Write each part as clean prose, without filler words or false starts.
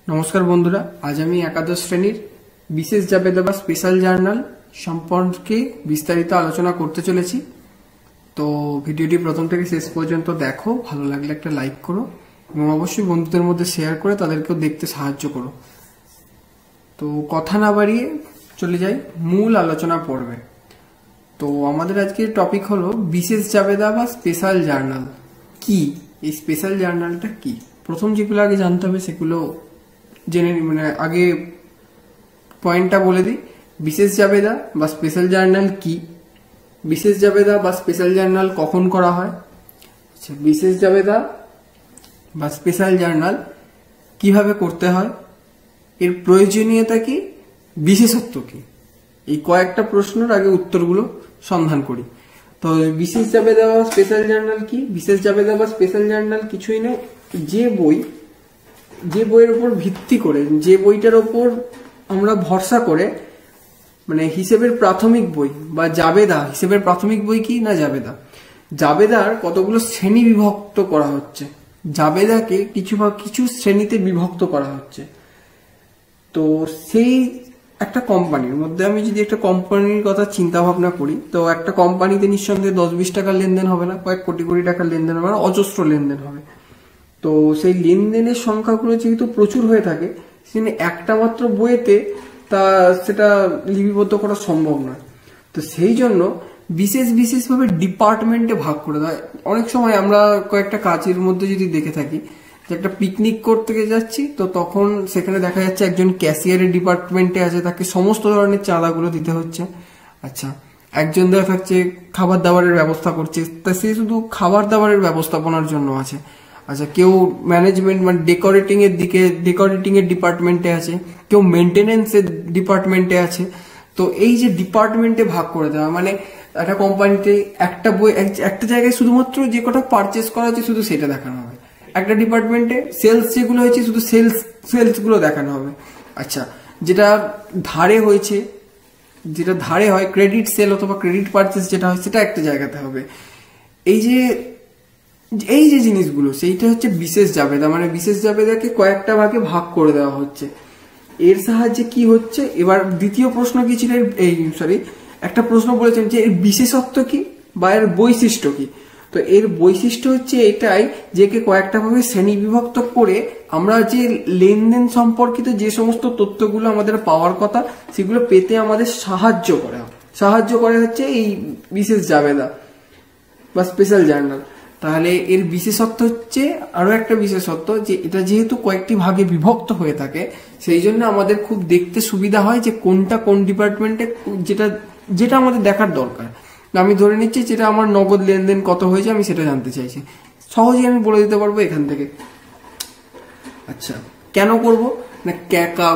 নমস্কার বন্ধুরা, আজ আমি একাদশ শ্রেণীর বিশেষ জাবেদা বা স্পেশাল জার্নাল সম্পর্কে বিস্তারিত আলোচনা করতে চলেছি। তো ভিডিওটি প্রথম থেকে শেষ পর্যন্ত দেখো, ভালো লাগলে একটা লাইক করো এবং অবশ্যই বন্ধুদের মধ্যে শেয়ার করে তাদেরকেও দেখতে সাহায্য করো। তো কথা না বাড়িয়ে চলে যাই মূল আলোচনা পর্বে। তো আমাদের আজকের টপিক হলো বিশেষ জাবেদা বা স্পেশাল জার্নাল কি। এই স্পেশাল জার্নালটা কি, প্রথম যেগুলো আগে জানতে হবে সেগুলো জেনে আগে পয়েন্টটা বলে দিই। বিশেষ জাবেদা বা স্পেশাল জার্নাল কি, বিশেষ জাবেদা বা স্পেশাল জার্নাল কখন করা হয়, আচ্ছা বিশেষ জাবেদা বা স্পেশাল জার্নাল কিভাবে করতে হয়, এর প্রয়োজনীয়তা কি, বিশেষত্ব কি, এই কয়েকটা প্রশ্নের আগে উত্তরগুলো সন্ধান করি। তো বিশেষ জাবেদা বা স্পেশাল জার্নাল কি? বিশেষ জাবেদা বা স্পেশাল জার্নাল কিছুই নয়, যে বইয়ের উপর ভিত্তি করে, যে বইটার ওপর আমরা ভরসা করে, মানে হিসেবের প্রাথমিক বই বা জাবেদা। হিসেবের প্রাথমিক বই কি না জাবেদা। জাবেদার কতগুলো শ্রেণী বিভক্ত করা হচ্ছে, জাবেদাকে কিছু শ্রেণীতে বিভক্ত করা হচ্ছে। তো সেই একটা কোম্পানির মধ্যে আমি যদি একটা কোম্পানির কথা চিন্তা ভাবনা করি, তো একটা কোম্পানিতে নিঃসন্দেহে 10-20 টাকার লেনদেন হবে না, কয়েক কোটি কোটি টাকার লেনদেন হবে না, অজস্র লেনদেন হবে। তো সেই লেনদেনের সংখ্যাগুলো যেহেতু প্রচুর হয়ে থাকে, সেখানে একটা মাত্র বইয়েতে সেটা লিপিবদ্ধ করা সম্ভব নয়। তো সেই জন্য বিশেষভাবে ডিপার্টমেন্টে ভাগ করে দেয়। অনেক সময় আমরা কয়েকটা কাজের মধ্যে যদি দেখে থাকি যে একটা পিকনিক করতে যাচ্ছি, তো তখন সেখানে দেখা যাচ্ছে একজন ক্যাশিয়ারের ডিপার্টমেন্টে আছে, তাকে সমস্ত ধরনের চাঁদাগুলো দিতে হচ্ছে। আচ্ছা, একজন দেখা যাচ্ছে খাবার দাবারের ব্যবস্থা করছে, তা সে শুধু খাবার দাবারের ব্যবস্থাপনার জন্য আছে। আচ্ছা, কেউ ম্যানেজমেন্ট মানে ডেকোরেটিং এর ডিপার্টমেন্টে আছে, কেউ মেনটেনেন্স এর ডিপার্টমেন্টে আছে। তো এই যে ডিপার্টমেন্টে ভাগ করে দেওয়া, মানে একটা কোম্পানিতে একটা বই একটা জায়গায় শুধুমাত্র যে কটা পারচেস করা হচ্ছে শুধু সেটা দেখানো হবে, একটা ডিপার্টমেন্টে সেলস যেগুলো হয়েছে শুধু সেলস গুলো দেখানো হবে। আচ্ছা, যেটা ধারে হয়েছে, যেটা ধারে হয় ক্রেডিট সেল অথবা ক্রেডিট পারচেস যেটা হয় সেটা একটা জায়গাতে হবে। এই যে জিনিসগুলো, সেইটা হচ্ছে বিশেষ জাবেদা। মানে বিশেষ জাবেদাকে কয়েকটা ভাগে ভাগ করে দেওয়া হচ্ছে। এর সাহায্যে কি হচ্ছে, এবার দ্বিতীয় প্রশ্ন কি ছিল, একটা প্রশ্ন বলেছেন যে এর বিশেষত্ব কি বা এর বৈশিষ্ট্য কি। তো এর বৈশিষ্ট্য হচ্ছে এটাই যে কয়েকটা ভাবে শ্রেণী বিভক্ত করে আমরা যে লেনদেন সম্পর্কিত যে সমস্ত তথ্যগুলো আমাদের পাওয়ার কথা সেগুলো পেতে আমাদের সাহায্য করে হচ্ছে এই বিশেষ জাবেদা বা স্পেশাল জার্নাল। তাহলে এর বিশেষত্ব হচ্ছে, আরো একটা বিশেষত্ব, যে এটা যেহেতু কয়েকটি ভাগে বিভক্ত হয়ে থাকে, সেই জন্য আমাদের খুব দেখতে সুবিধা হয় যে কোনটা কোন ডিপার্টমেন্টে, যেটা আমাদের দেখার দরকার। আমি ধরে নিচ্ছি যেটা আমার নগদ লেনদেন কত হয়েছে আমি সেটা জানতে চাইছি, সহজেই আমি বলে দিতে পারবো এখান থেকে। আচ্ছা, কেন করব না,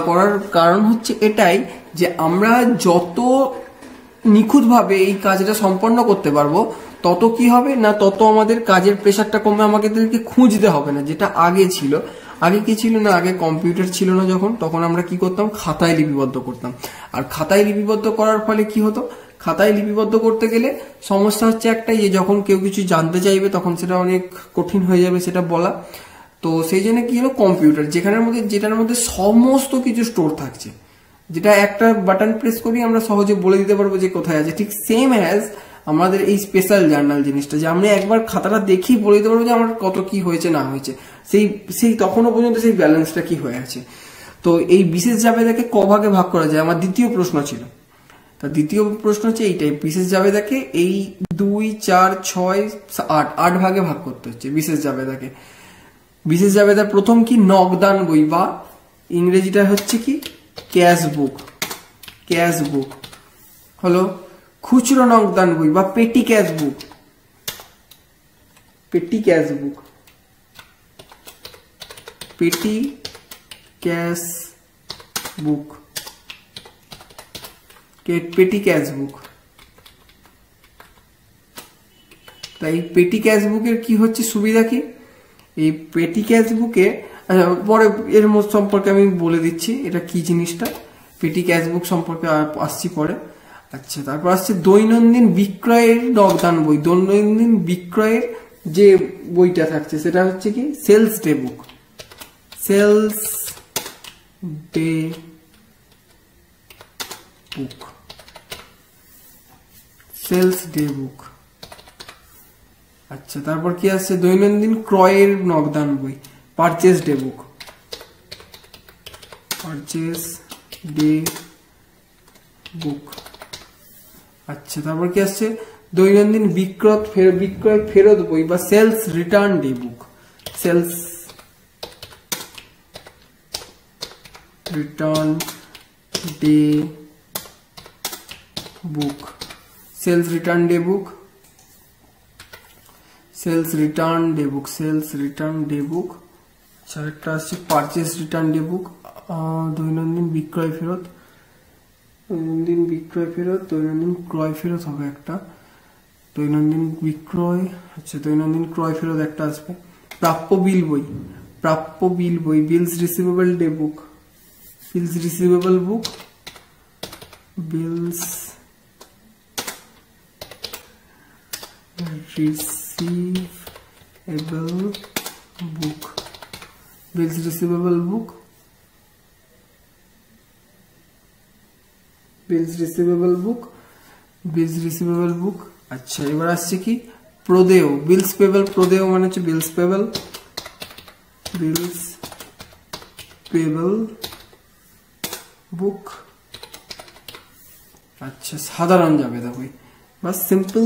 করার কারণ হচ্ছে এটাই যে আমরা যত নিখুঁতভাবে এই কাজটা সম্পন্ন করতে পারবো তত কি হবে না, তত আমাদের কাজের প্রেশারটা কমে, আমাদেরকে খুঁজতে হবে না। যেটা আগে ছিল, আগে কি ছিল না, আগে কম্পিউটার ছিল না তখন আমরা কি করতাম, খাতায় লিপিবদ্ধ করতাম। আর খাতায় লিপিবদ্ধ করার ফলে কি হতো, খাতায় লিপিবদ্ধ করতে গেলে সমস্যা হচ্ছে একটাই, যে যখন কেউ কিছু জানতে চাইবে তখন সেটা অনেক কঠিন হয়ে যাবে সেটা বলা। তো সেই জন্য কি হলো, কম্পিউটার যেটার মধ্যে সমস্ত কিছু স্টোর থাকছে, যেটা একটা বাটন প্রেস করি আমরা সহজে বলে দিতে পারবো যে কোথায় আছে। ঠিক সেম অ্যাজ আমাদের এই স্পেশাল জার্নাল জিনিসটা, যে আমরা একবার খাতাটা দেখি বলে দিতে পারবো যে আমার কত কি হয়েছে না হয়েছে, সেই তখনও পর্যন্ত সেই ব্যালেন্সটা কি হয়ে আছে। তো এই বিশেষ জাবেদাকে কভাগে ভাগ করা যায়, আমার দ্বিতীয় প্রশ্ন ছিল। তা দ্বিতীয় প্রশ্ন হচ্ছে এইটাই, বিশেষ জাবেদাকে এই 2, 4, 6, 8 ভাগে ভাগ করতে হচ্ছে বিশেষ জাবেদাকে। বিশেষ জাবেদার প্রথম কি, নগদান বই বা ইংরেজিটা হচ্ছে কি ক্যাশ বুক হলো খুচরো নগদান বই বা পেটি ক্যাশ বুক। পেটি ক্যাশ বুক। তাই পেটি ক্যাশ বুকের কি হচ্ছে সুবিধা কি, এই পেটি ক্যাশ বুকে পরে এর সম্পর্কে আমি বলে দিচ্ছি এটা কি জিনিসটা, পেটি ক্যাশ বুক সম্পর্কে আসছি পরে। আচ্ছা, তারপর আসছে দৈনন্দিন বিক্রয়ের নগদান বই। দৈনন্দিন বিক্রয়ের যে বইটা থাকছে সেটা হচ্ছে কি সেলস ডে বুক, সেলস ডে বুক। আচ্ছা, তারপর কি আসছে? দৈনন্দিন ক্রয়ের নগদান বই, purchase day book, purchase day বুক। আচ্ছা, তারপর কি আসছে? দৈনন্দিন বিক্রয় ফেরত বই বা সেলস রিটার্ন ডে বুক, সেলস রিটার্ন ডে বুক, সেলস রিটার্ন ডে বুক, সেলস রিটার্ন ডে বুক, সেলস রিটার্ন ডে বুক। আচ্ছা, একটা আসছে পারচেস রিটার্ন ডে বুক, দৈনন্দিন বিক্রয় ফেরত, দৈনন্দিন বিক্রয় ফেরত, দৈনন্দিন ক্রয় ফেরত হবে একটা, দৈনন্দিন বিক্রয়। আচ্ছা, দৈনন্দিন ক্রয় ফেরত একটা আসবে। প্রাপ্য বিল বই, প্রাপ্য বিল বই, বিলস রিসিভেবল ডে বুক, বিলস রিসিভেবল বুক, বিলস রিসিভেবল বুক, বিলস রিসিভেবল বুক, বিলস রিসিভেবল বুক, বিলস রিসিভেবল বুক। আচ্ছা, এবার আসছে কি? প্রদেয়, বিলস পেবল, প্রদেয় মানে হচ্ছে বিলস পেবল, বিলস পেবল বুক। আচ্ছা, সাধারণ জাবেদা বই বা সিম্পল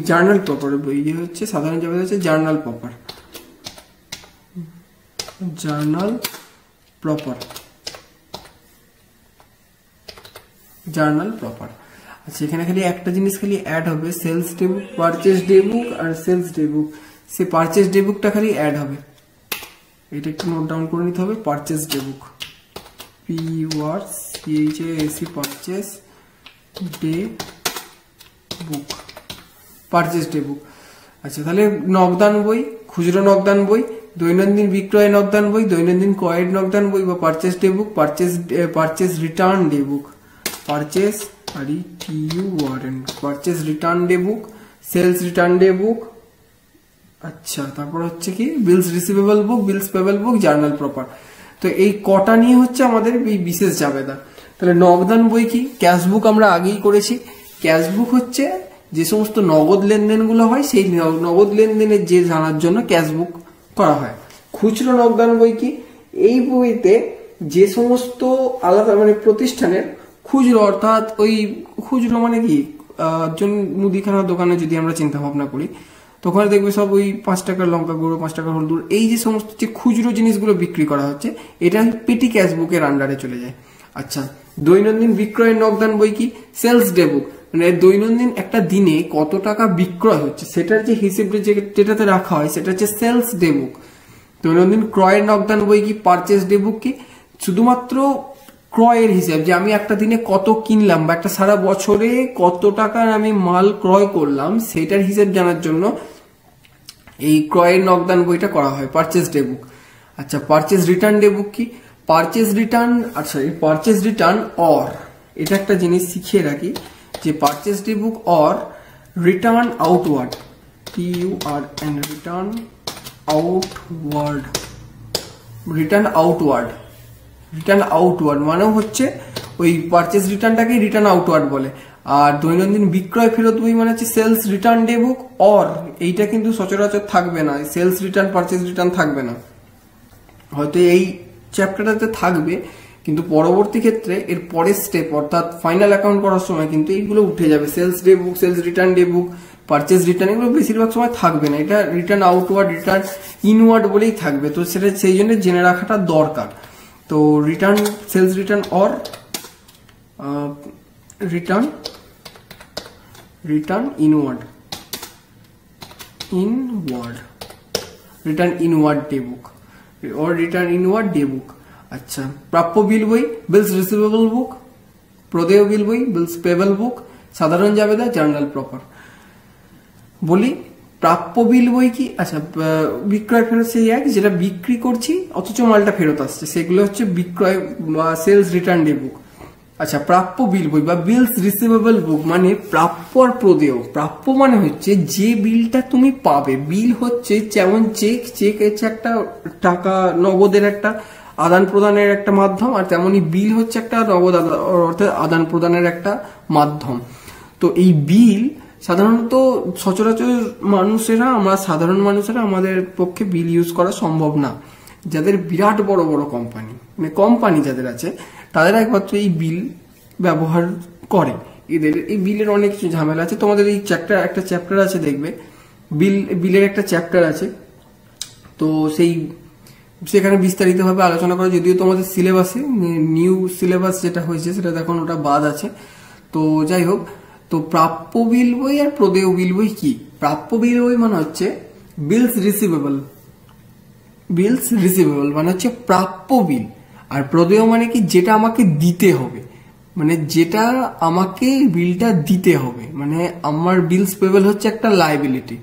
জার্নাল প্রপার বই, যে হচ্ছে সাধারণ জাবেদা হচ্ছে journal proper, journal proper, journal proper. আচ্ছা, এখানে খালি একটা জিনিস খালি অ্যাড হবে, sales day book, purchase day বুক আর সেলস ডে বুক। সে পারচেস ডে বুকটা খালি অ্যাড হবে, এটা একটু নোট ডাউন করে নিতে হবে। পারচেস ডে বুক, PURCHAS, purchase day book, purchase day বুক। আচ্ছা, তাহলে নগদান বই, খুচরো নগদান বই, দৈনন্দিন বিক্রয় নগদান বই, দৈনন্দিন ক্রয়ের নগদান বই বা purchase day book, purchase return day book, purchase purchase return day বুক, সেলস রিটার্ন ডে বুক। আচ্ছা, তারপর হচ্ছে কি? বিলস রিসিভেবল বুক, বিলস পেবল বুক, জার্নাল প্রপার। তো এই কটা নিয়ে হচ্ছে আমাদের এই বিশেষ জাবেদা। তাহলে নগদান বই কি? ক্যাশ বুক আমরা আগেই করেছি। ক্যাশ বুক হচ্ছে যে সমস্ত নগদ লেনদেনগুলো হয়, সেই নগদ লেনদেনের যে জানার জন্য ক্যাশ বুক করা হয়। খুচরো নগদান বই কি? এই বইতে যে সমস্ত আলাদা মানে প্রতিষ্ঠানের খুচরো, অর্থাৎ ওই খুচরো মানে কি, মুদিখানার দোকানে যদি আমরা চিন্তা ভাবনা করি, তখন দেখবে সব ওই 5 টাকার লঙ্কা গুঁড়ো, 5 টাকার হলুদ, এই যে সমস্ত যে খুচরো জিনিসগুলো বিক্রি করা হচ্ছে, এটা পেটি ক্যাশ বুকের আন্ডারে চলে যায়। আচ্ছা, দৈনন্দিন বিক্রয়ের নগদান বই কি? সেলস ডে বুক, মানে দৈনন্দিন একটা দিনে কত টাকা বিক্রয় হচ্ছে সেটার যে হিসেব যেটাতে রাখা হয়, সেটা হচ্ছে সেলস ডে বুক। দৈনন্দিন ক্রয়ের নগদান বই কি? পারচেস ডে বুক কি? শুধুমাত্র ক্রয়ের হিসাব, যে আমি একটা দিনে কত কিনলাম বা একটা সারা বছরে কত টাকার আমি মাল ক্রয় করলাম, সেটার হিসাব জানার জন্য এই ক্রয়ের নগদান বইটা করা হয়, পারচেস ডে বুক। আচ্ছা, পারচেস রিটার্ন ডে বুক কি? পারচেস রিটার্ন, আচ্ছা এই পারচেস রিটার্ন অর, এটা একটা জিনিস শিখিয়ে রাখি যে purchase day book or return outward, PURN, return outward, return outward, return outward মানে হচ্ছে ওই পারচেস রিটার্নটাকে রিটার্ন আউটওয়ার্ড বলে। আর দৈনন্দিন বিক্রয় ফেরত বই মানে হচ্ছে sales return day book or, এইটা কিন্তু সচরাচর থাকবে না, সেলস রিটার্ন পারচেস রিটার্ন থাকবে না, হয়তো এই চ্যাপ্টারটাতে থাকবে, কিন্তু পরবর্তী ক্ষেত্রে এর পরের স্টেপ অর্থাৎ ফাইনাল অ্যাকাউন্ট করার সময় কিন্তু এইগুলো উঠে যাবে। সেলস ডে বুক, sales return day book, purchase return, এগুলো বেশিরভাগ সময় থাকবে না, এটা রিটার্ন আউটওয়ার্ড, রিটার্ন ইনওয়ার্ড বলেই থাকবে। তো সেটা সেই জন্য জেনে রাখাটা দরকার। তো return, sales return or return inward, return inward day book or return inward day book। আচ্ছা, প্রাপ্য বিল বই, বিলস রিসিভেবল বুক, প্রদেয় বিল বই, বিলস পেবল বুক, সাধারণ জাবেদা, জার্নাল প্রপার। বলি প্রাপ্য বিল বই কি? আচ্ছা, বিক্রয় ফেরত সেই এক যেটা বিক্রি করছি অথচ মালটা ফেরত আসছে, সেগুলো হচ্ছে বিক্রয় বা সেলস রিটার্ন ডে বুক। আচ্ছা, প্রাপ্য বিল বই বা বিলস রিসিভেবল বুক মানে প্রাপ্য আর প্রদেয়। প্রাপ্য মানে হচ্ছে যে বিলটা তুমি পাবে, বিল হচ্ছে যেমন চেক, চেক হচ্ছে একটা টাকা নগদের একটা আদান প্রদানের একটা মাধ্যম, আর তেমনি বিল হচ্ছে একটা নগদ অর্থাৎ আদান প্রদানের একটা মাধ্যম। তো এই বিল সাধারণত সচরাচর মানুষেরা, আমরা সাধারণ মানুষেরা আমাদের পক্ষে বিল ইউজ করা সম্ভব না। যাদের বিরাট বড় বড় কোম্পানি, মানে কোম্পানি যাদের আছে, তাদের একমাত্র এই বিল ব্যবহার করে। এদের এই বিলের অনেক কিছু ঝামেলা আছে। তোমাদের এই একটা চ্যাপ্টার আছে, দেখবে বিলের একটা চ্যাপ্টার আছে, তো সেখানে বিস্তারিতভাবে আলোচনা করে। যদিও তোমাদের সিলেবাসে নিউ সিলেবাস যেটা হয়েছে সেটা দেখুন, ওটা বাদ আছে। তো যাই হোক, তো প্রাপ্য বিল বই আর প্রদেয় বিল বই কি? প্রাপ্য বিল বই মানে হচ্ছে বিলস রিসিভেবল, বিলস রিসিভেবল মানে হচ্ছে প্রাপ্য বিল। আর প্রদেয় মানে কি? যেটা আমাকে দিতে হবে, মানে যেটা আমাকে বিলটা দিতে হবে। মানে আমার বিলস পেবল হচ্ছে একটা লায়াবিলিটি।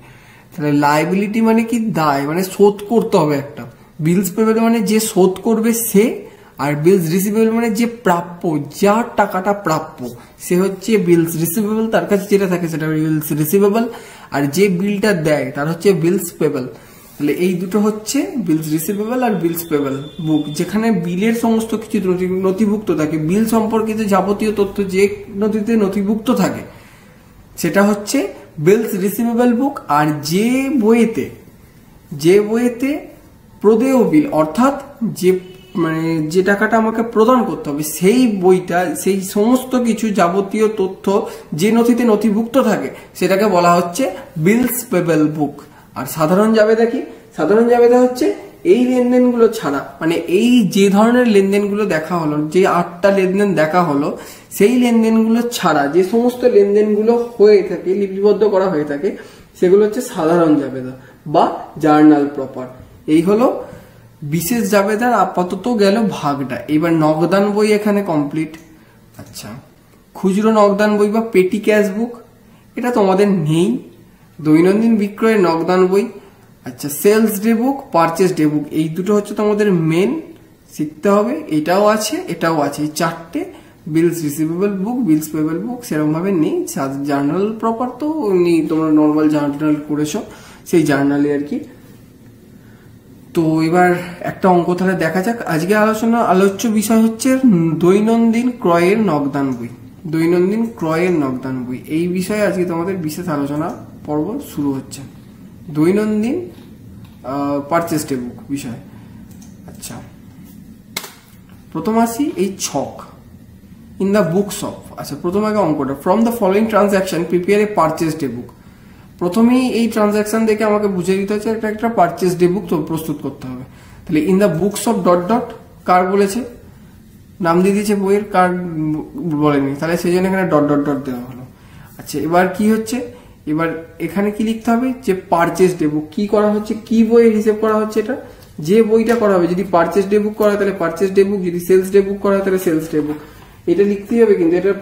তাহলে লায়াবিলিটি মানে কি? দায়, মানে শোধ করতে হবে একটা। বিলস পেবল মানে যে শোধ করবে সে, আর বিলস রিসিভেবল মানে যে প্রাপ্য, যার টাকাটা প্রাপ্য সে হচ্ছে বিলস রিসিভেবল, তার কাছে যেটা থাকে সেটা বিলস রিসিভেবল। আর যে বিলটা দেয় তার হচ্ছে বিলস পেবল। তাহলে এই দুটো হচ্ছে বিলস রিসিভেবল আর বিলস পেবল বুক, যেখানে বিলের সমস্ত কিছু নথিভুক্ত থাকে। বিল সম্পর্কিত যাবতীয় তথ্য যে নথিতে নথিভুক্ত থাকে সেটা হচ্ছে বিলস রিসিভেবল বুক। আর যে বইয়েতে প্রদেয় বিল, অর্থাৎ যে টাকাটা আমাকে প্রদান করতে হবে সেই বইটা, সেই সমস্ত কিছু যাবতীয় তথ্য যে নথিতে নথিভুক্ত থাকে সেটাকে বলা হচ্ছে বিলস পেবল বুক। আর সাধারণ জাবেদা কি? সাধারণ জাবেদা হচ্ছে এই লেনদেনগুলো ছাড়া, মানে এই যে ধরনের লেনদেনগুলো দেখা হলো, যে 8টা লেনদেন দেখা হলো, সেই লেনদেনগুলো ছাড়া যে সমস্ত লেনদেনগুলো হয়ে থাকে, লিপিবদ্ধ করা হয়ে থাকে, সেগুলো হচ্ছে সাধারণ জাবেদা বা জার্নাল প্রপার। এই হলো বিশেষ জাবেদার আপাতত গেল ভাগটা। এবার নগদান বই এখানে কমপ্লিট। আচ্ছা, খুচরো নগদান বই বা পেটি ক্যাশ বুক, এটা তোমাদের নেই। দৈনন্দিন বিক্রয়ের নগদান বই। আচ্ছা, sales day book, purchase day বুক, এই দুটো হচ্ছে তোমাদের মেন, শিখতে হবে। এটাও আছে, এটাও আছে, এই 4টে। বিলস রিসিভেবল বুক, বিলস পেবল বুক সেরকম ভাবে নেই। জার্নাল প্রপার তো নেই, তোমরা নর্মাল জার্নাল করেছো, সেই জার্নালে আর কি। তো এবার একটা অঙ্ক তাহলে দেখা যাক। আজকে আলোচ্য বিষয় হচ্ছে দৈনন্দিন ক্রয়ের নগদান বই। দৈনন্দিন ক্রয়ের নগদান বই, এই বিষয়ে আজকে তোমাদের বিশেষ আলোচনা পর্ব শুরু হচ্ছে। দৈনন্দিন পারচেস ডে বুক বিষয়। আচ্ছা, প্রথম আসি এই ছক ইন দ্য বুকস অফ। আচ্ছা, প্রথম আগে অঙ্কটা, from the following transaction prepare a purchase day book. প্রথমেই এই ট্রানজাকশন দেখে আমাকে বুঝে দিতে হচ্ছে একটা পারচেস ডে বুক তো প্রস্তুত করতে হবে। তাহলে in the books of dot dot, কার বলেছে? নাম দিয়ে দিয়েছে বইয়ের, কার বলেনি, তাহলে সেই জন্য এখানে ডট ডট ডট দেওয়া হলো। আচ্ছা, এবার কি হচ্ছে? এবার এখানে কি লিখতে হবে? যে পারচেস ডে বুক কি করা হচ্ছে, কি বইয়ের হিসেব করা হচ্ছে, এটা যে বইটা করা হবে। যদি পারচেস ডে বুক করা হয় তাহলে পারচেস ডে বুক, যদি সেলস ডে বুক করা হয় তাহলে সেলস ডে বুক। এটা লিখতেই হবে, কিন্তু এটার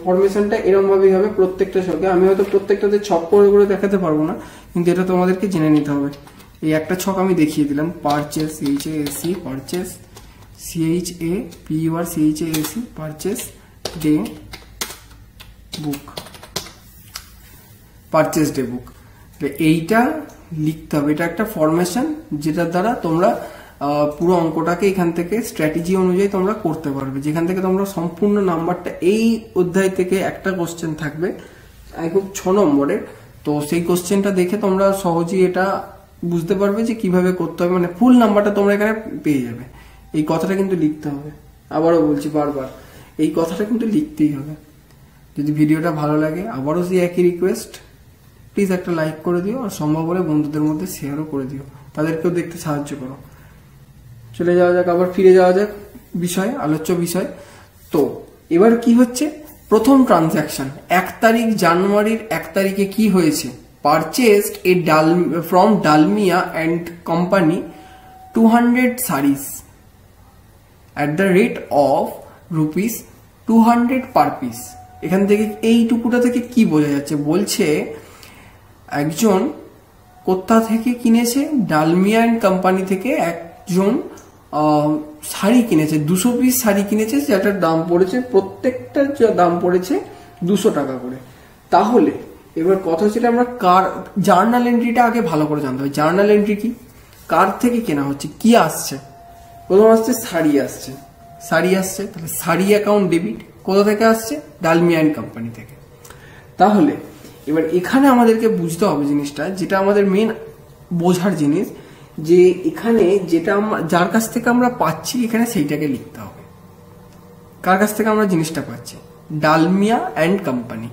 ফরমেশনটা এরকম ভাবেই হবে প্রত্যেকটা ছকে। আমি হয়তো প্রত্যেকটাতে ছক করে করে দেখাতে পারবো না, কিন্তু এটা তোমাদেরকে জেনে নিতে হবে। এই একটা ছক আমি দেখিয়ে দিলাম, purchase, CHASE, purchase, CHAPUR, purchase day book, purchase day book. এইটা লিখতে হবে। এটা একটা ফরমেশন যেটার দ্বারা তোমরা পুরো অঙ্কটাকে এখান থেকে স্ট্র্যাটেজি অনুযায়ী তোমরা করতে পারবে, যেখান থেকে তোমরা সম্পূর্ণ নাম্বারটা, এই অধ্যায় থেকে একটা কোশ্চেন থাকবে খুব 6 নম্বরের। তো সেই কোশ্চেনটা দেখে তোমরা সহজেই এটা বুঝতে পারবে যে কিভাবে করতে হবে, মানে ফুল নাম্বারটা তোমরা এখানে পেয়ে যাবে। এই কথাটা কিন্তু লিখতে হবে, আবারও বলছি বারবার, এই কথাটা কিন্তু লিখতেই হবে। যদি ভিডিওটা ভালো লাগে, আবারও সেই একই রিকোয়েস্ট, প্লিজ একটা লাইক করে দিও, আর সম্ভব হলে বন্ধুদের মধ্যে শেয়ারও করে দিও, তাদেরকেও দেখতে সাহায্য করো। চলে যাওয়া যাক, আবার ফিরে যাওয়া যাক বিষয়, আলোচ্য বিষয়। তো এবার কি হচ্ছে? প্রথম ট্রানজাকশন 1 তারিখ জানুয়ারির 1 তারিখে কি হয়েছে? Purchased a from Dalmia and company 200 sarees at the rate of ₹200 per piece। এখান থেকে এইটুকুটা থেকে কি বোঝা যাচ্ছে? বলছে একজন কোথা থেকে কিনেছে? ডালমিয়া অ্যান্ড কোম্পানি থেকে একজন শাড়ি কিনেছে, 200 পিস শাড়ি কিনেছে, যেটার দাম পড়েছে, প্রত্যেকটার দাম পড়েছে 200 টাকা করে। তাহলে এবার কথা হচ্ছে আমরা কার জার্নাল এন্ট্রিটা আগে ভালো করে জানতে হবে। জার্নাল এন্ট্রি কি? কার থেকে কেনা হচ্ছে, কি আসছে, প্রথম আসছে শাড়ি আসছে, শাড়ি আসছে, তাহলে শাড়ি অ্যাকাউন্ট ডেবিট কোথা থেকে আসছে? ডালমিয়া অ্যান্ড কোম্পানি থেকে। তাহলে এবার এখানে আমাদেরকে বুঝতে হবে জিনিসটা, যেটা আমাদের মেন বোঝার জিনিস, যে এখানে যেটা যার কাছ থেকে আমরা পাচ্ছি এখানে সেইটাকে লিখতে হবে। কার কাছ থেকে আমরা জিনিসটা পাচ্ছি? Dalmia and company.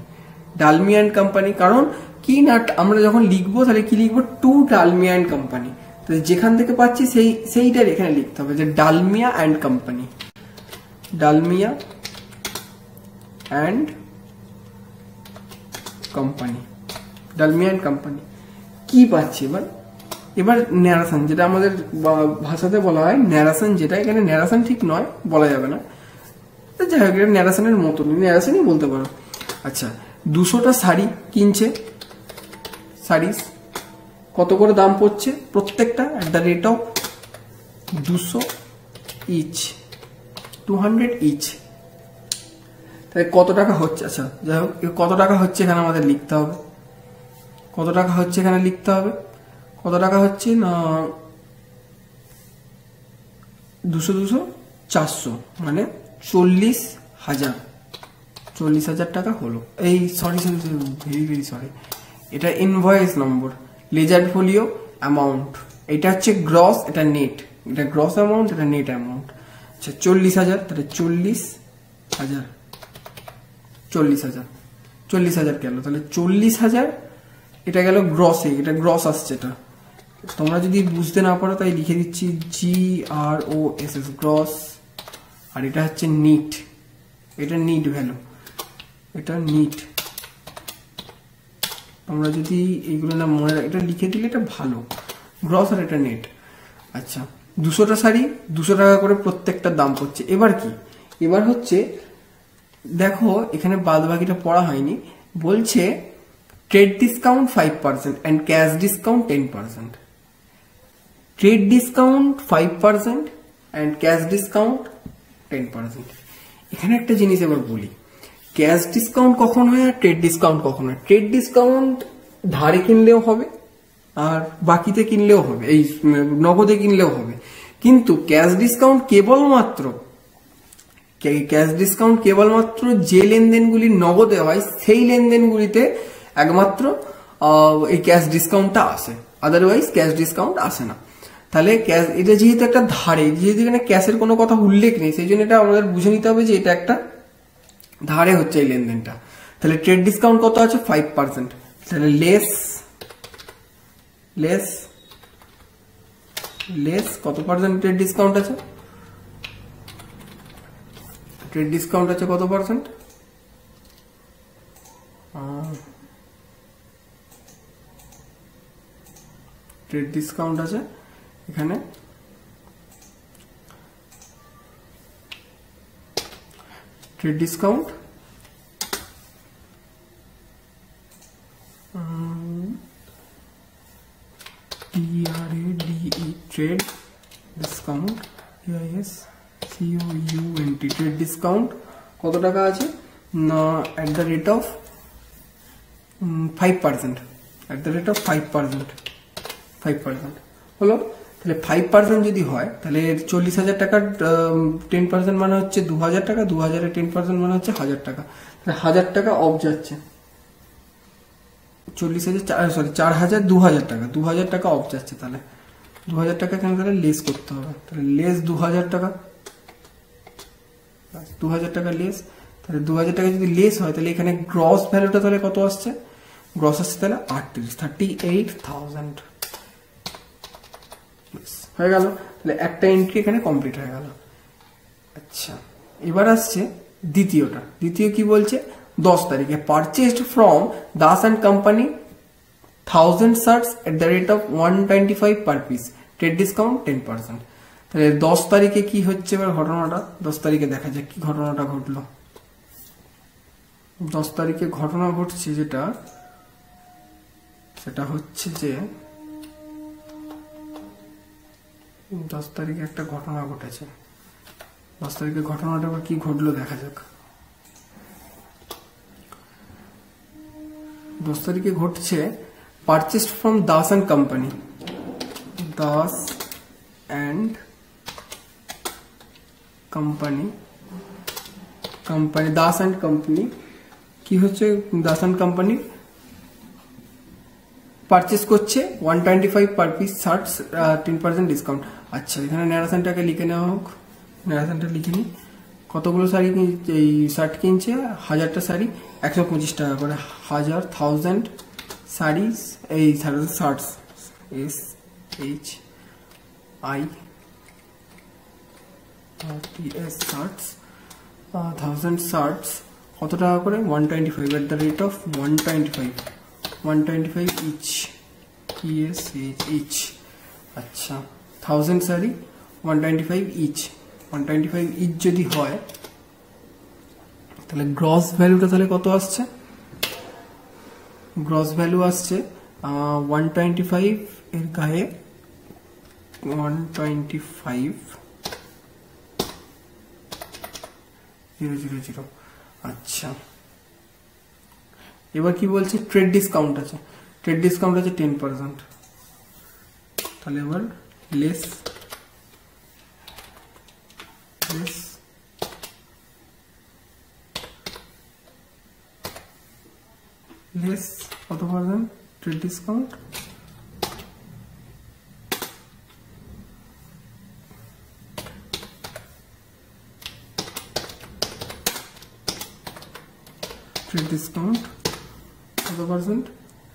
Dalmia and company, কারণ কি না আমরা যখন লিখবো তাহলে কি লিখবো? To Dalmia and company. তো যেখান থেকে পাচ্ছি সেইটার এখানে লিখতে হবে যে Dalmia and company. Dalmia and company, Dalmia and company কি পাচ্ছি এবার ন্যারেশন, যেটা আমাদের ভাষাতে বলা হয় ন্যারেশন, যেটা এখানে ন্যারেশন ঠিক নয়, বলা যাবে না, যাই হোক এটা ন্যারেশনের মতন, ন্যারেশনই বলতে পারো। আচ্ছা, 200টা শাড়ি কিনছে, শাড়ি কত করে দাম পড়ছে প্রত্যেকটা? At the rate of 200 each, 200 each. তাহলে কত টাকা হচ্ছে? আচ্ছা যাই হোক, কত টাকা হচ্ছে এখানে আমাদের লিখতে হবে। কত টাকা হচ্ছে এখানে লিখতে হবে? কত টাকা হচ্ছে না 200 400 মানে 40,000, 40,000 টাকা হলো। এই সরি, ভেরি সরি, এটা ইনভয়েস নম্বর, লেজার ফোলিও অ্যামাউন্ট, এটা হচ্ছে গ্রস, এটা নেট, এটা গ্রস অ্যামাউন্ট, এটা নেট অ্যামাউন্ট। আচ্ছা 40,000, তাহলে 40,000, 40,000 গেল, তাহলে 40,000 এটা গেল গ্রসে, এটা গ্রস আসছে। এটা তোমরা যদি বুঝতে না পারো তাই লিখে দিচ্ছি GROSS, গ্রস। আর এটা হচ্ছে নিট, এটা নিট ভ্যালু, এটা নিট। তোমরা যদি এইগুলো না মনে রাখ, এটা লিখে দিলে এটা ভালো, গ্রস আর এটা নেট। আচ্ছা 200টা শাড়ি 200 টাকা করে প্রত্যেকটার দাম পড়ছে। এবার কি? এবার হচ্ছে দেখো এখানে বাদ বাকিটা পড়া হয়নি, বলছে trade discount 5% and cash discount 10%। Trade discount 5% and cash discount 10%। এখানে একটা জিনিস এবার বলি, ক্যাশ ডিসকাউন্ট কখন হয় আর ট্রেড ডিসকাউন্ট কখন হয়? ট্রেড ডিসকাউন্ট ধারে কিনলেও হবে আর বাকিতে কিনলেও হবে, এই নগদে কিনলেও হবে, কিন্তু ক্যাশ ডিসকাউন্ট কেবলমাত্র যে লেনদেনগুলি নগদে হয় সেই লেনদেনগুলিতে একমাত্র এই ক্যাশ ডিসকাউন্টটা আসে, আদারওয়াইজ ক্যাশ ডিসকাউন্ট আসে না। তাহলে ক্যাশ, এটা যেহেতু একটা ধারে, যেহেতু এখানে ক্যাশের কোনো কথা উল্লেখ নেই, সেই জন্য এটা আমাদের বুঝে নিতে হবে যে এটা একটা ধারে হচ্ছে এই লেনদেনটা। তাহলে ট্রেড ডিসকাউন্ট কত আছে? 5%। তাহলে লেস কত পার্সেন্ট ট্রেড ডিসকাউন্ট আছে? ট্রেড ডিসকাউন্ট আছে কত পার্সেন্ট? ট্রেড ডিসকাউন্ট আছে এখানে trade discount trade discount COUNT trade discount কত টাকা আছে না? At the rate of 5%, at the rate of 5% হলো। তাহলে 5% যদি হয় তাহলে 40,000 টাকার 10% মানে হচ্ছে 2,000 টাকা, 2,000-এর 10% মানে হচ্ছে 1,000 টাকা। তাহলে 1,000 টাকা অফ যাচ্ছে, 4,000 2,000 টাকা, 2,000 টাকা অফ যাচ্ছে। তাহলে 2,000 টাকা কেন? তাহলে লেস করতে হবে, তাহলে লেস 2,000 টাকা, 2,000 টাকা লেস। তাহলে 2,000 টাকা যদি লেস হয় তাহলে এখানে গ্রস ভ্যালুটা তাহলে কত আসছে? গ্রস আসছে তাহলে 38,000 হয়ে গেল। তাহলে একটা এন্ট্রি এখানে কমপ্লিট হয়ে গেল। আচ্ছা এবার আসছে দ্বিতীয়টা। দ্বিতীয় কি বলছে? 10 তারিখে purchased from Das and company 1000 shirts at the rate of 125 per piece, trade discount 10%। তাহলে 10 তারিখে কি হচ্ছে এবার ঘটনাটা? 10 তারিখে দেখা যাক কি ঘটনাটা ঘটলো। 10 তারিখে ঘটনা ঘটছে যেটা, সেটা হচ্ছে যে 10 তারিখে একটা ঘটনা ঘটেছে। 10 তারিখে ঘটনাটা আবার কি ঘটলো দেখা যাক। 10 তারিখে ঘটছে purchased from Das and company, Das and company Das and company কি হচ্ছে, দাস অ্যান্ড কোম্পানি পারচেস করছে 125 পার পিস শার্টস 10% ডিসকাউন্ট। আচ্ছা, এখানে ন্যারেশনটাকে লিখে নেওয়া হোক, ন্যারেশনটা লিখে নিই। কতগুলো শাড়ি এই শার্ট কিনছে, 1000টা শাড়ি 125 টাকা করে, 1000 শাড়ি এই শার্টস SHIRTS শার্টস 1000 শার্টস কত টাকা করে, 125 at the rate of 125 each. আচ্ছা, 1000 শাড়ি 125 ইচ যদি হয় তাহলে গ্রস ভ্যালুটা তাহলে কত আসছে, গ্রস ভ্যালু আসছে 125 এর গায়ে 125,000। আচ্ছা, এবার কি বলছে, ট্রেড ডিসকাউন্ট আছে, 10%। তাহলে এবার লেস কত পার্সেন্ট ট্রেড ডিসকাউন্ট, কত percent,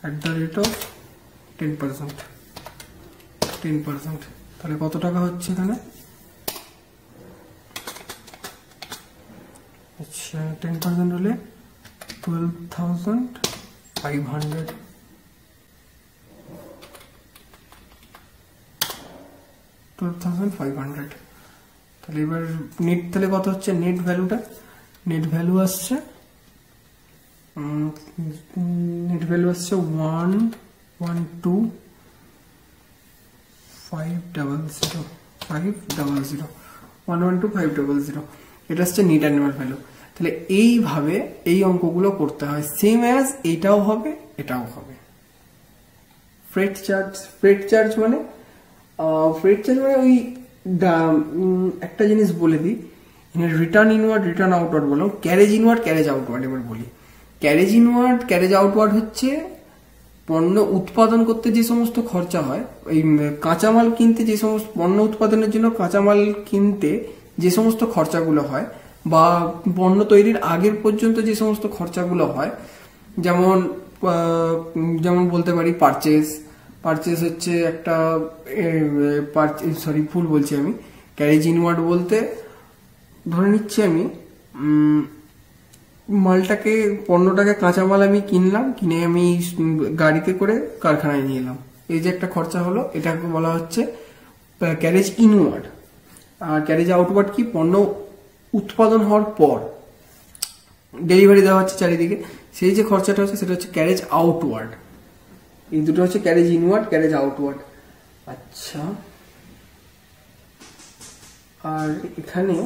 at the rate of 10%। তাহলে কত টাকা হচ্ছে এখানে, আচ্ছা 10% হলে 12,500। তাহলে এবার নেট তাহলে কত হচ্ছে, নেট ভ্যালু আসছে 112,500। এটা হচ্ছে নেট অ্যানুয়াল ভ্যালু। তাহলে এইভাবে এই অঙ্কগুলো করতে হয়, সেম অ্যাজ এটাও হবে এটাও হবে। ফ্রেট চার্জ মানে ওই একটা জিনিস বলে দিই, রিটার্ন ইনওয়ার্ড রিটার্ন আউটওয়ার্ড বলো, ক্যারেজ ইনওয়ার্ড ক্যারেজ আউটওয়ার্ড। এবার বলি ক্যারেজ ইনওয়ার্ড ক্যারেজ আউটওয়ার্ড হচ্ছে পণ্য উৎপাদন করতে যে সমস্ত খরচা হয়, এই কাঁচামাল কিনতে যে সমস্ত পণ্য উৎপাদনের জন্য কাঁচামাল কিনতে যে সমস্ত খরচাগুলো হয়, বা পণ্য তৈরির আগের পর্যন্ত যে সমস্ত খরচাগুলো হয়, যেমন বলতে পারি পারচেস হচ্ছে একটা ভুল বলছি আমি। ক্যারেজ ইনওয়ার্ড বলতে ধরে নিচ্ছি আমি পণ্যটাকে কাঁচামাল আমি কিনলাম, কিনে আমি গাড়িতে করে কারখানায় নিয়ে এলাম, এই যে একটা খরচা হলো, এটাকে বলা হচ্ছে ক্যারেজ ইনওয়ার্ড। আর ক্যারেজ আউটওয়ার্ড কি, পণ্য উৎপাদন হওয়ার পর ডেলিভারি দেওয়া হচ্ছে চারিদিকে, সেই যে খরচাটা হচ্ছে সেটা হচ্ছে ক্যারেজ আউটওয়ার্ড। এই দুটো হচ্ছে ক্যারেজ ইনওয়ার্ড ক্যারেজ আউটওয়ার্ড। আচ্ছা, আর এখানে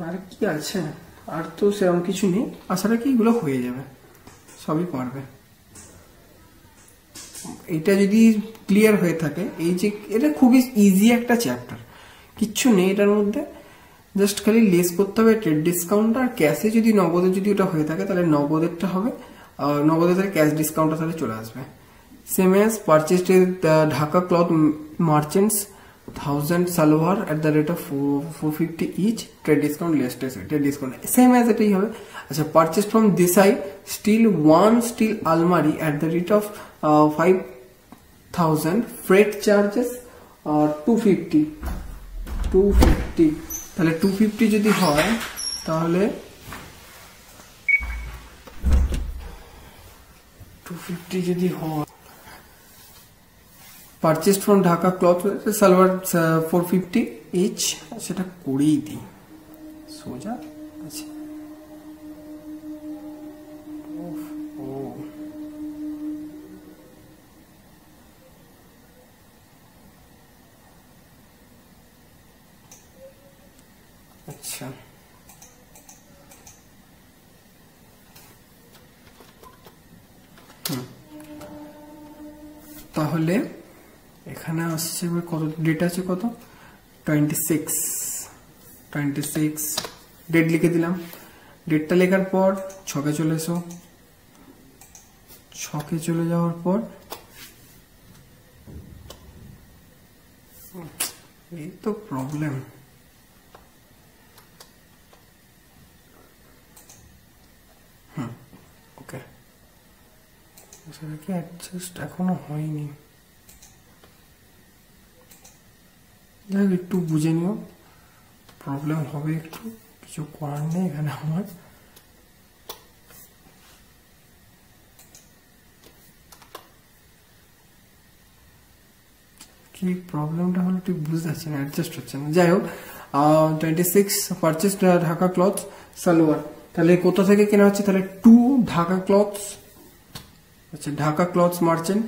আর কি আছে, আর তো সেরকম কিছু নেই, আশা রাখি এগুলো হয়ে যাবে, সবই পারবে। এটা যদি ক্লিয়ার হয়ে থাকে, এই যে এটা খুবই ইজি একটা চ্যাপ্টার, কিচ্ছু নেই এটার মধ্যে, জাস্ট খালি লেস করতে হবে ট্রেড ডিসকাউন্ট। আর ক্যাশে যদি নগদে যদি ওটা হয়ে থাকে তাহলে নগদেরটা হবে, আর নগদে তাহলে ক্যাশ ডিসকাউন্টটা তাহলে চলে আসবে। Same as purchased Dhaka cloth merchants 1000 salwar at the rate of 450 each, trade discount less trade discount same as এটাই হবে। আচ্ছা, purchase from Desai steel 1 steel আলমারি at the rate of 5,000, freight charges 250। তাহলে 250 যদি হয় তাহলে 250 যদি হয়, purchased from Dhaka cloth salwar 450 each, সেটা করেই দিই সোজা। আচ্ছা, আচ্ছা তাহলে এখানে আসছে কত ডেটা আছে, কত 26 ডেট লিখে দিলাম। ডেটটা লেখার পর ছকে চলে এসো। ছকে চলে যাওয়ার পর এই তো প্রবলেম, ওকে সেটাকে অ্যাডজাস্ট এখনো হয়নি, যাই হোক একটু বুঝে নিও, প্রবলেম হবে একটু, কিছু করার নেই এখানে আমার। কি প্রবলেমটা হলো ঠিক বুঝতে পারছি না, অ্যাডজাস্ট হচ্ছে না। যাই হোক 26 পারচেস ঢাকা ক্লথ সালোয়ার, তাহলে কোথা থেকে কেনা হচ্ছে, তাহলে টু ঢাকা ক্লথস, আচ্ছা ঢাকা ক্লথস মার্চেন্ট,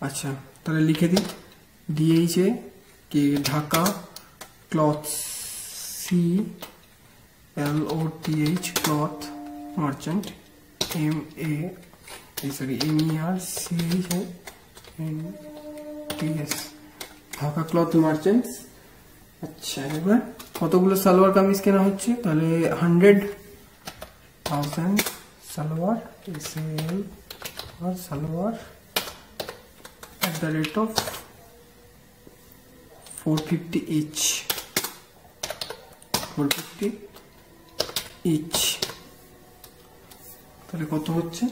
আচ্ছা তাহলে লিখে দিই DHA কে Dhaka cloths CLOTH cloth merchant MERCHANTS Dhaka cloth merchants. আচ্ছা এবার কতগুলো সালোয়ার কামিজ কেনা হচ্ছে, তাহলে 100,000 সালোয়ার SAL और সালোয়ার @ 450 each, 450 each, তাহলে কত হচ্ছে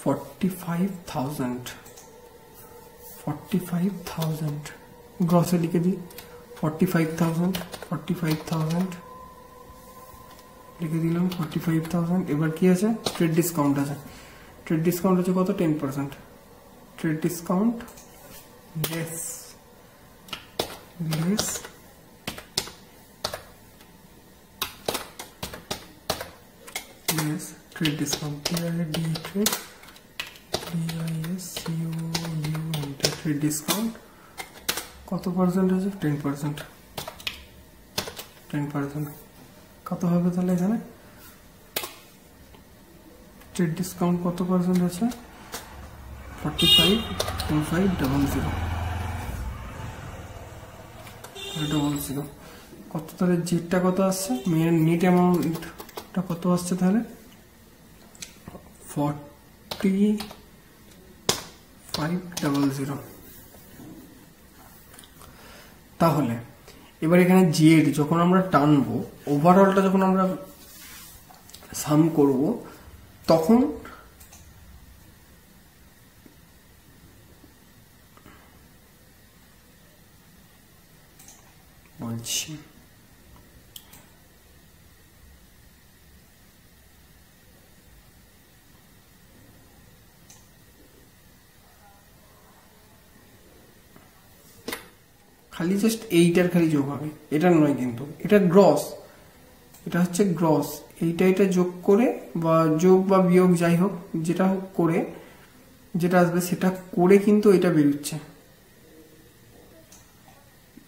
45,000 গ্রসে লিখে দিই 45,000 লিখে দিলাম 45,000। এবার কি আছে, ট্রেড ডিসকাউন্ট আছে, ট্রেড ডিসকাউন্ট হচ্ছে কত 10%, trade discount less trade discount trade discount কত পার্সেন্ট আছে, 10%। কত হবে তাহলে এখানে ট্রেড ডিসকাউন্ট কত পার্সেন্ট আছে, 45,2500 কত, তাহলে জেটটা কত আসছে, মেন নেট অ্যামাউন্টটা কত আসছে, তাহলে 45,00। তাহলে এবার এখানে জেড যখন আমরা টানবো, ওভারঅলটা যখন আমরা সাম করব, তখন বলছি খালি জাস্ট এইটার খালি যোগ হবে, এটা নয় কিন্তু, এটা গ্রস, এটা হচ্ছে গ্রস, এইটা যোগ করে বা যোগ বা বিয়োগ যাই হোক যেটা হোক করে যেটা আসবে সেটা করে কিন্তু এটা বেরোচ্ছে,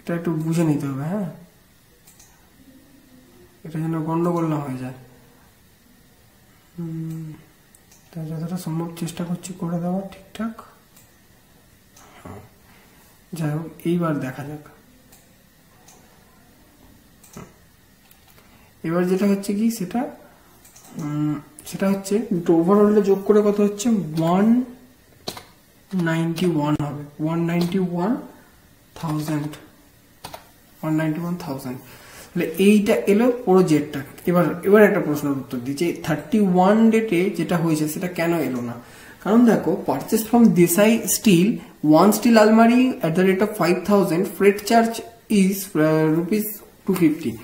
এটা একটু বুঝে নিতে হবে। হ্যাঁ এটা যেন গন্ডগোল না হয়ে যায়, তাই যতটা সম্ভব চেষ্টা করছি করে দেওয়া ঠিকঠাক। যাই হোক এইবার দেখা যাক, এবার যেটা হচ্ছে কি সেটা হচ্ছে ওভারঅলটা যোগ করে কত হচ্ছে 191 হবে, 191,000। তাহলে এইটা এলো পুরো জেটটা। এবার একটা প্রশ্নের উত্তর দিই যে 31 ডেটে যেটা হয়েছে সেটা কেন এলো না, কারণ দেখো purchase from Desai steel 1 steel আলমারি @ 5,000, ফ্রেট চার্জ ইজ ₹250,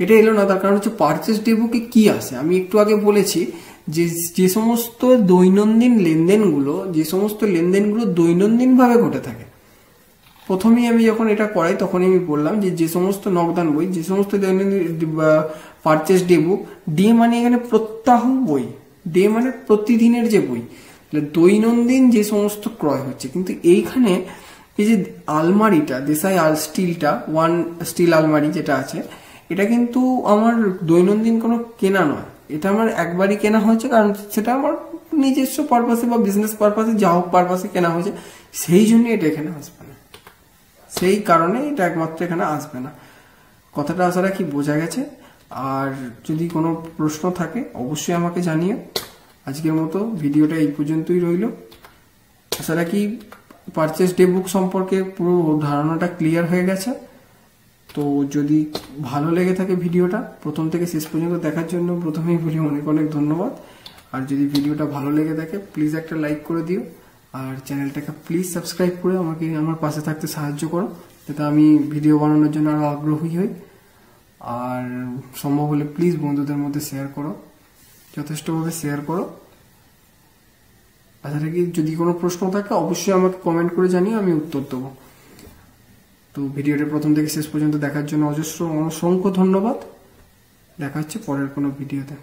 এটা এলো না। তার কারণ হচ্ছে পারচেস ডেবুকে কি আসে, আমি একটু আগে বলেছি যে সমস্ত দৈনন্দিন লেনদেনগুলো দৈনন্দিন ভাবে ঘটে থাকে। প্রথমেই আমি যখন এটা করাই তখনই আমি বললাম যে সমস্ত নগদান বই, যে সমস্ত দৈনন্দিন পারচেস ডেবুক, ডে মানে এখানে প্রত্যাহ বই, ডে মানে প্রতিদিনের যে বই, দৈনন্দিন যে সমস্ত ক্রয় হচ্ছে। কিন্তু এইখানে এই যে আলমারিটা দেশাই স্টিলটা 1 স্টিল আলমারি যেটা আছে, এটা কিন্তু আমার দৈনন্দিন কোনো কেনা নয়, এটা আমার একবারই কেনা হয়েছে, কারণ সেটা আমার নিজস্ব পারপাসে বা বিজনেস পারপাসে যা হোক পারপাসে কেনা হয়েছে, সেই জন্য এটা এখানে আসবে না, সেই কারণে এটা একমাত্র এখানে আসবে না। কথাটা আশা রাখি বোঝা গেছে। আর যদি কোনো প্রশ্ন থাকে অবশ্যই আমাকে জানিও। আজকের মতো ভিডিওটা এই পর্যন্তই রইল। আশা রাখি পারচেস ডে বুক সম্পর্কে পুরো ধারণাটা ক্লিয়ার হয়ে গেছে। তো যদি ভালো লেগে থাকে ভিডিওটা প্রথম থেকে শেষ পর্যন্ত দেখার জন্য প্রথমেই বলি অনেক অনেক ধন্যবাদ। আর যদি ভিডিওটা ভালো লেগে থাকে প্লিজ একটা লাইক করে দিও, আর চ্যানেলটাকে প্লিজ সাবস্ক্রাইব করে আমাকে আমার পাশে থাকতে সাহায্য করো, যাতে আমি ভিডিও বানানোর জন্য আরো আগ্রহী হই। আর সম্ভব হলে প্লিজ বন্ধুদের মধ্যে শেয়ার করো, যথেষ্টভাবে শেয়ার করো। আচ্ছা কি যদি কোনো প্রশ্ন থাকে অবশ্যই আমাকে কমেন্ট করে জানিয়ে আমি উত্তর দেবো। তো ভিডিওটা প্রথম থেকে শেষ পর্যন্ত দেখার জন্য অজস্র অসংখ্য ধন্যবাদ। দেখা হচ্ছে পরের কোনো ভিডিওতে।